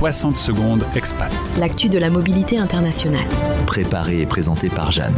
60 secondes expat. L'actu de la mobilité internationale. Préparé et présenté par Jeanne.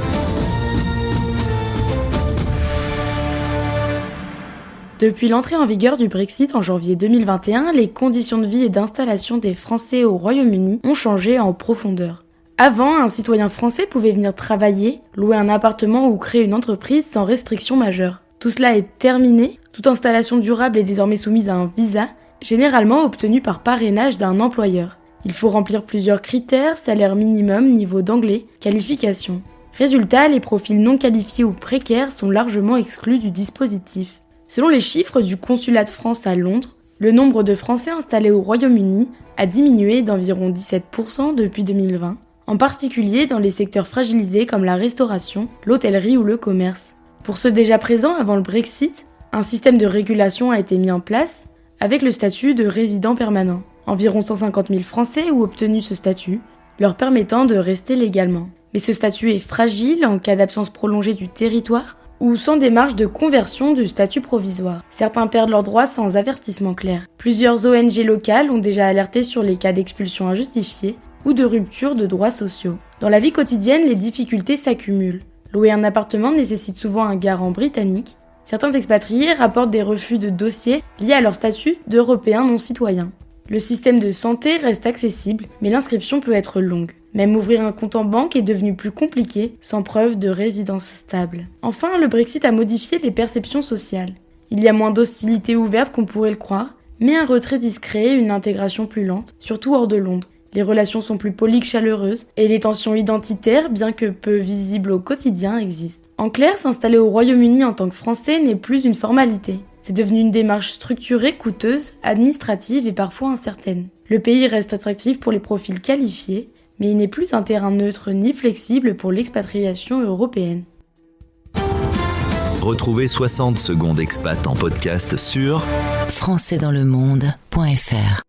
Depuis l'entrée en vigueur du Brexit en janvier 2021, les conditions de vie et d'installation des Français au Royaume-Uni ont changé en profondeur. Avant, un citoyen français pouvait venir travailler, louer un appartement ou créer une entreprise sans restriction majeure. Tout cela est terminé, toute installation durable est désormais soumise à un visa, généralement obtenu par parrainage d'un employeur. Il faut remplir plusieurs critères, salaire minimum, niveau d'anglais, qualification. Résultat, les profils non qualifiés ou précaires sont largement exclus du dispositif. Selon les chiffres du consulat de France à Londres, le nombre de Français installés au Royaume-Uni a diminué d'environ 17% depuis 2020, en particulier dans les secteurs fragilisés comme la restauration, l'hôtellerie ou le commerce. Pour ceux déjà présents avant le Brexit, un système de régulation a été mis en place avec le statut de résident permanent. Environ 150 000 Français ont obtenu ce statut, leur permettant de rester légalement. Mais ce statut est fragile en cas d'absence prolongée du territoire ou sans démarche de conversion du statut provisoire. Certains perdent leurs droits sans avertissement clair. Plusieurs ONG locales ont déjà alerté sur les cas d'expulsion injustifiée ou de rupture de droits sociaux. Dans la vie quotidienne, les difficultés s'accumulent. Louer un appartement nécessite souvent un garant britannique. Certains expatriés rapportent des refus de dossiers liés à leur statut d'Européens non citoyens. Le système de santé reste accessible, mais l'inscription peut être longue. Même ouvrir un compte en banque est devenu plus compliqué, sans preuve de résidence stable. Enfin, le Brexit a modifié les perceptions sociales. Il y a moins d'hostilité ouverte qu'on pourrait le croire, mais un retrait discret et une intégration plus lente, surtout hors de Londres. Les relations sont plus polies que chaleureuses, et les tensions identitaires, bien que peu visibles au quotidien, existent. En clair, s'installer au Royaume-Uni en tant que Français n'est plus une formalité. C'est devenu une démarche structurée, coûteuse, administrative et parfois incertaine. Le pays reste attractif pour les profils qualifiés, mais il n'est plus un terrain neutre ni flexible pour l'expatriation européenne. Retrouvez 60 secondes expat en podcast sur françaisdanslemonde.fr